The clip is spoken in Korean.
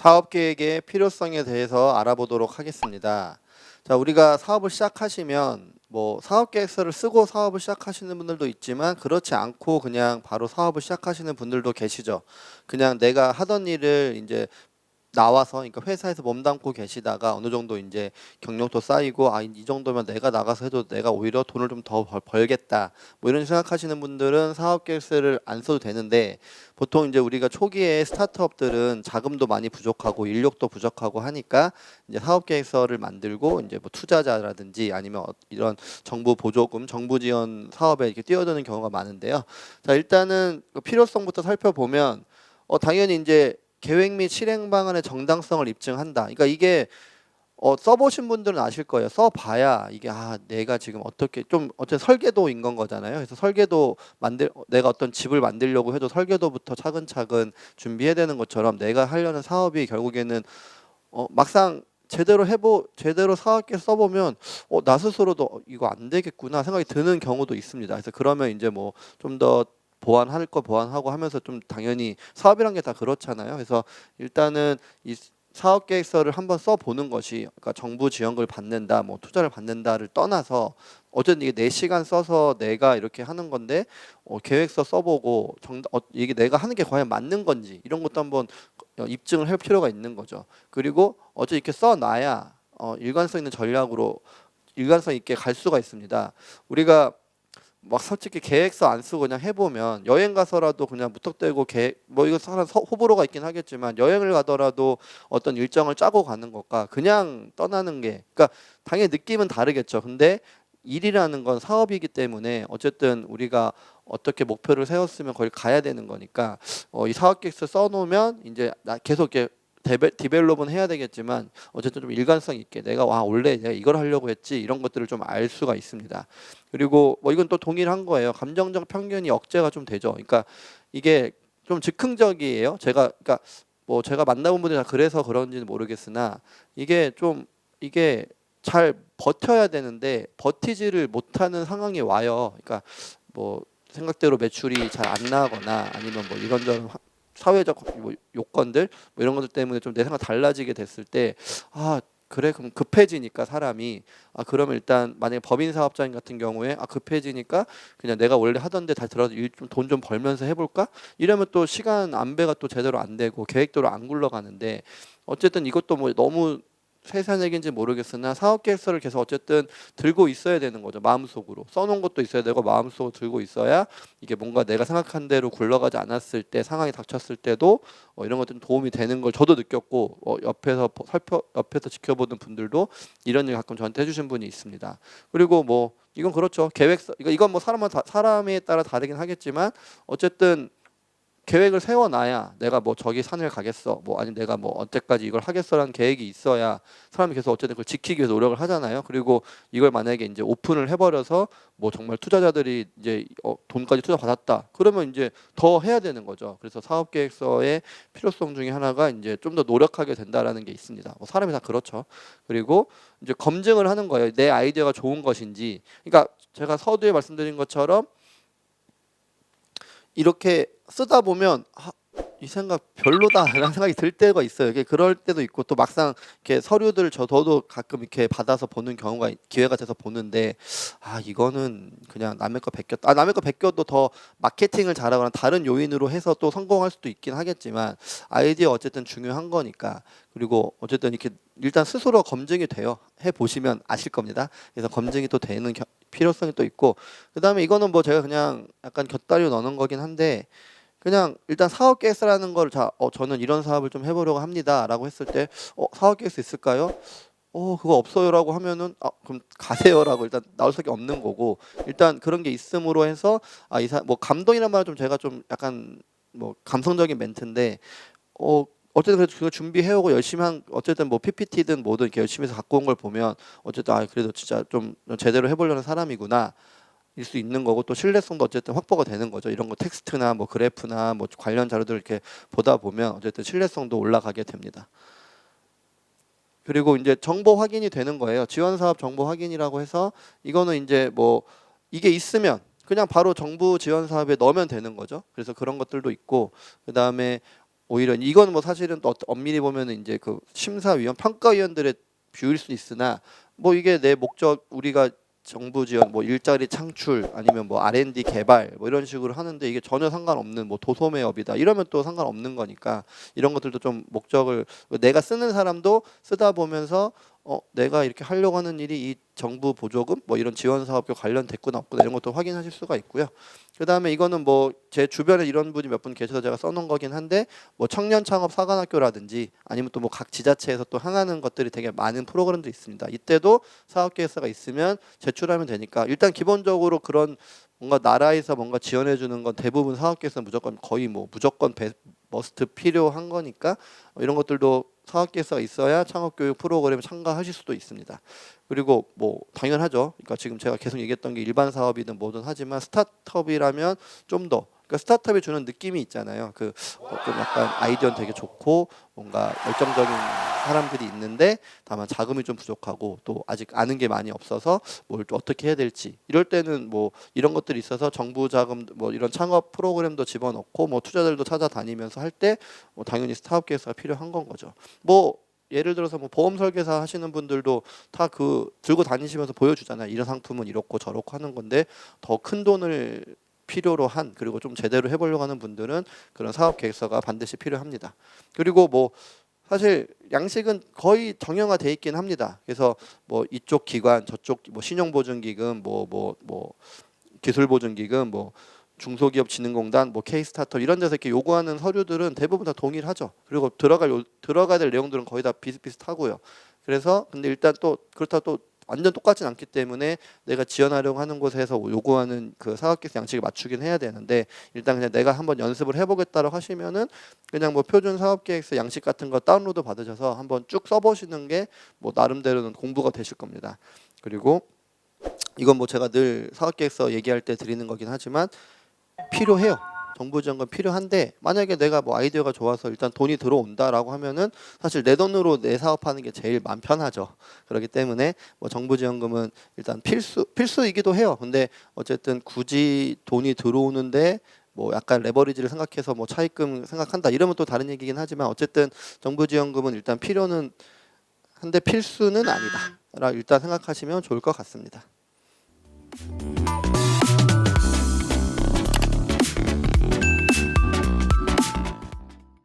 사업 계획의 필요성에 대해서 알아보도록 하겠습니다. 자, 우리가 사업을 시작하시면 뭐 사업 계획서를 쓰고 사업을 시작하시는 분들도 있지만 그렇지 않고 그냥 바로 사업을 시작하시는 분들도 계시죠. 그냥 내가 하던 일을 이제 나와서, 그러니까 회사에서 몸담고 계시다가 어느 정도 이제 경력도 쌓이고, 이 정도면 내가 나가서 해도 내가 오히려 돈을 좀 더 벌겠다, 뭐 이런 생각하시는 분들은 사업 계획서를 안 써도 되는데, 보통 이제 우리가 초기에 스타트업들은 자금도 많이 부족하고 인력도 부족하고 하니까 이제 사업 계획서를 만들고 이제 뭐 투자자라든지 아니면 이런 정부 보조금, 정부 지원 사업에 이렇게 뛰어드는 경우가 많은데요. 자, 일단은 그 필요성부터 살펴보면 당연히 이제 계획 및 실행 방안의 정당성을 입증한다. 그러니까 이게 써보신 분들은 아실 거예요. 써봐야 이게 내가 지금 어떻게 좀 어쨌든 설계도인 건 거잖아요. 그래서 설계도 내가 어떤 집을 만들려고 해도 설계도부터 차근차근 준비해야 되는 것처럼 내가 하려는 사업이 결국에는 막상 제대로 사업계 써보면 나 스스로도 이거 안 되겠구나 생각이 드는 경우도 있습니다. 그래서 그러면 이제 뭐 좀 더 보완할 거 보완하고 하면서 좀 당연히 사업이란 게 다 그렇잖아요. 그래서 일단은 이 사업 계획서를 한번 써보는 것이, 그러니까 정부 지원을 받는다, 뭐 투자를 받는다를 떠나서 어쨌든 이게 내 시간 써서 내가 이렇게 하는 건데 계획서 써보고 이게 내가 하는 게 과연 맞는 건지 이런 것도 한번 입증을 할 필요가 있는 거죠. 그리고 어째 이렇게 써놔야 일관성 있는 전략으로 일관성 있게 갈 수가 있습니다. 우리가 막 솔직히 계획서 안 쓰고 그냥 해보면, 여행 가서라도 그냥 무턱대고 계획, 뭐 이거 사람 호불호가 있긴 하겠지만 여행을 가더라도 어떤 일정을 짜고 가는 것과 그냥 떠나는 게, 그러니까 당연히 느낌은 다르겠죠. 근데 일이라는 건 사업이기 때문에 어쨌든 우리가 어떻게 목표를 세웠으면 거기 가야 되는 거니까 이 사업 계획서 써놓으면 이제 계속 이렇게 디벨롭은 해야 되겠지만 어쨌든 좀 일관성 있게 내가 원래 내가 이걸 하려고 했지, 이런 것들을 좀 알 수가 있습니다. 그리고 뭐 이건 또 동일한 거예요. 감정적 편견이 억제가 좀 되죠. 그러니까 이게 좀 즉흥적이에요. 그러니까 뭐 제가 만나본 분들이 다 그래서 그런지는 모르겠으나 이게 잘 버텨야 되는데 버티지를 못하는 상황이 와요. 그러니까 뭐 생각대로 매출이 잘 안 나거나 아니면 뭐 이런저런 사회적 뭐 요건들 뭐 이런 것들 때문에 좀 내 생각 달라지게 됐을 때 그래, 그럼 급해지니까 사람이 그러면 일단 만약에 법인 사업자인 같은 경우에 급해지니까 그냥 내가 원래 하던 데 다 들어서 돈 좀 벌면서 해볼까, 이러면 또 시간 안배가 또 제대로 안 되고 계획대로 안 굴러가는데, 어쨌든 이것도 뭐 너무 세세한 얘기인지 모르겠으나 사업 계획서를 계속 어쨌든 들고 있어야 되는 거죠. 마음속으로 써놓은 것도 있어야 되고 마음속으로 들고 있어야 이게 뭔가 내가 생각한 대로 굴러가지 않았을 때, 상황이 닥쳤을 때도 이런 것들은 도움이 되는 걸 저도 느꼈고, 옆에서 지켜보는 분들도 이런 얘기 가끔 저한테 해주신 분이 있습니다. 그리고 뭐 이건 그렇죠. 계획서, 이건 뭐 사람에 따라 다르긴 하겠지만 어쨌든 계획을 세워놔야 내가 뭐 저기 산을 가겠어, 뭐 아니 내가 뭐 언제까지 이걸 하겠어라는 계획이 있어야 사람이 계속 어쨌든 그걸 지키기 위해서 노력을 하잖아요. 그리고 이걸 만약에 이제 오픈을 해버려서 뭐 정말 투자자들이 이제 돈까지 투자 받았다 그러면 이제 더 해야 되는 거죠. 그래서 사업 계획서의 필요성 중에 하나가 이제 좀 더 노력하게 된다라는 게 있습니다. 뭐 사람이 다 그렇죠. 그리고 이제 검증을 하는 거예요. 내 아이디어가 좋은 것인지. 그러니까 제가 서두에 말씀드린 것처럼 이렇게 쓰다 보면 이 생각 별로다라는 생각이 들 때가 있어요. 이게 그럴 때도 있고, 또 막상 이렇게 서류들 저도 가끔 이렇게 받아서 보는 경우가 기회가 돼서 보는데 이거는 그냥 남의 거 베꼈다. 남의 거 베껴도 더 마케팅을 잘하거나 다른 요인으로 해서 또 성공할 수도 있긴 하겠지만 아이디어 어쨌든 중요한 거니까. 그리고 어쨌든 이렇게 일단 스스로 검증이 돼요. 해 보시면 아실 겁니다. 그래서 검증이 또 되는 필요성이 또 있고, 그다음에 이거는 뭐 제가 그냥 약간 곁다리로 넣는 거긴 한데, 그냥 일단 사업 계획서라는 걸 저는 이런 사업을 좀 해보려고 합니다라고 했을 때 사업 계획서 있을까요? 그거 없어요라고 하면은 그럼 가세요라고 일단 나올 수밖에 없는 거고, 일단 그런 게 있음으로 해서 뭐 감동이란 말은 좀 제가 좀 약간 뭐 감성적인 멘트인데 어쨌든 그래도 그거 준비해오고 열심히 어쨌든 뭐 PPT든 뭐든 이렇게 열심히 해서 갖고 온 걸 보면 어쨌든 그래도 진짜 좀 제대로 해보려는 사람이구나 일 수 있는 거고, 또 신뢰성도 어쨌든 확보가 되는 거죠. 이런 거 텍스트나 뭐 그래프나 뭐 관련 자료들 이렇게 보다 보면 어쨌든 신뢰성도 올라가게 됩니다. 그리고 이제 정보 확인이 되는 거예요. 지원 사업 정보 확인이라고 해서 이거는 이제 뭐 이게 있으면 그냥 바로 정부 지원 사업에 넣으면 되는 거죠. 그래서 그런 것들도 있고, 그다음에 오히려 이건 뭐 사실은 또 엄밀히 보면은 이제 그 심사위원 평가위원들의 뷰일 수 있으나 뭐 이게 내 목적 우리가 정부 지원 뭐 일자리 창출 아니면 뭐 R&D 개발 뭐 이런 식으로 하는데 이게 전혀 상관없는 뭐 도소매업이다 이러면 또 상관없는 거니까 이런 것들도 좀 목적을 내가 쓰는 사람도 쓰다 보면서 내가 이렇게 하려고 하는 일이 이 정부 보조금 뭐 이런 지원 사업과 관련됐구나 없구나 이런 것도 확인하실 수가 있고요. 그다음에 이거는 뭐 제 주변에 이런 분이 몇 분 계셔서 제가 써놓은 거긴 한데 뭐 청년 창업 사관학교라든지 아니면 또 뭐 각 지자체에서 또 하는 것들이 되게 많은 프로그램도 있습니다. 이때도 사업 계획서가 있으면 제출하면 되니까 일단 기본적으로 그런 뭔가 나라에서 뭔가 지원해 주는 건 대부분 사업 계획서 무조건 거의 뭐 무조건 머스트 필요한 거니까 이런 것들도 사업 계획서가 있어야 창업 교육 프로그램에 참가하실 수도 있습니다. 그리고 뭐 당연하죠. 그러니까 지금 제가 계속 얘기했던 게 일반 사업이든 뭐든 하지만 스타트업이라면 좀 더 그러니까 스타트업이 주는 느낌이 있잖아요. 좀 약간 아이디어는 되게 좋고 뭔가 열정적인 사람들이 있는데 다만 자금이 좀 부족하고 또 아직 아는 게 많이 없어서 뭘 어떻게 해야 될지 이럴 때는 뭐 이런 것들이 있어서 정부 자금 뭐 이런 창업 프로그램도 집어넣고 뭐 투자들도 찾아다니면서 할 때 뭐 당연히 스타트업 계획서가 필요한 건 거죠. 뭐 예를 들어서 뭐 보험 설계사 하시는 분들도 다 그 들고 다니시면서 보여주잖아요. 이런 상품은 이렇고 저렇고 하는 건데 더 큰 돈을 필요로 한 그리고 좀 제대로 해보려고 하는 분들은 그런 사업 계획서가 반드시 필요합니다. 그리고 뭐 사실 양식은 거의 정형화돼 있긴 합니다. 그래서 뭐 이쪽 기관 저쪽 뭐 신용보증기금 뭐 기술보증기금 뭐 중소기업진흥공단 뭐 K스타터 이런 데서 이렇게 요구하는 서류들은 대부분 다 동일하죠. 그리고 들어가야 될 내용들은 거의 다 비슷비슷하고요. 그래서 근데 일단 또 그렇다 또 완전 똑같진 않기 때문에 내가 지원하려고 하는 곳에서 요구하는 그 사업계획 양식을 맞추긴 해야 되는데 일단 그냥 내가 한번 연습을 해보겠다라고 하시면은 그냥 뭐 표준 사업계획서 양식 같은 거 다운로드 받으셔서 한번 쭉 써보시는 게 뭐 나름대로는 공부가 되실 겁니다. 그리고 이건 뭐 제가 늘 사업계획서 얘기할 때 드리는 거긴 하지만 필요해요. 정부 지원금 필요한데 만약에 내가 뭐 아이디어가 좋아서 일단 돈이 들어온다라고 하면은 사실 내 돈으로 내 사업하는 게 제일 마음 편하죠. 그렇기 때문에 뭐 정부 지원금은 일단 필수이기도 해요. 근데 어쨌든 굳이 돈이 들어오는데 뭐 약간 레버리지를 생각해서 뭐 차입금 생각한다 이러면 또 다른 얘기긴 하지만 어쨌든 정부 지원금은 일단 필요는 한데 필수는 아니다. 라 일단 생각하시면 좋을 것 같습니다.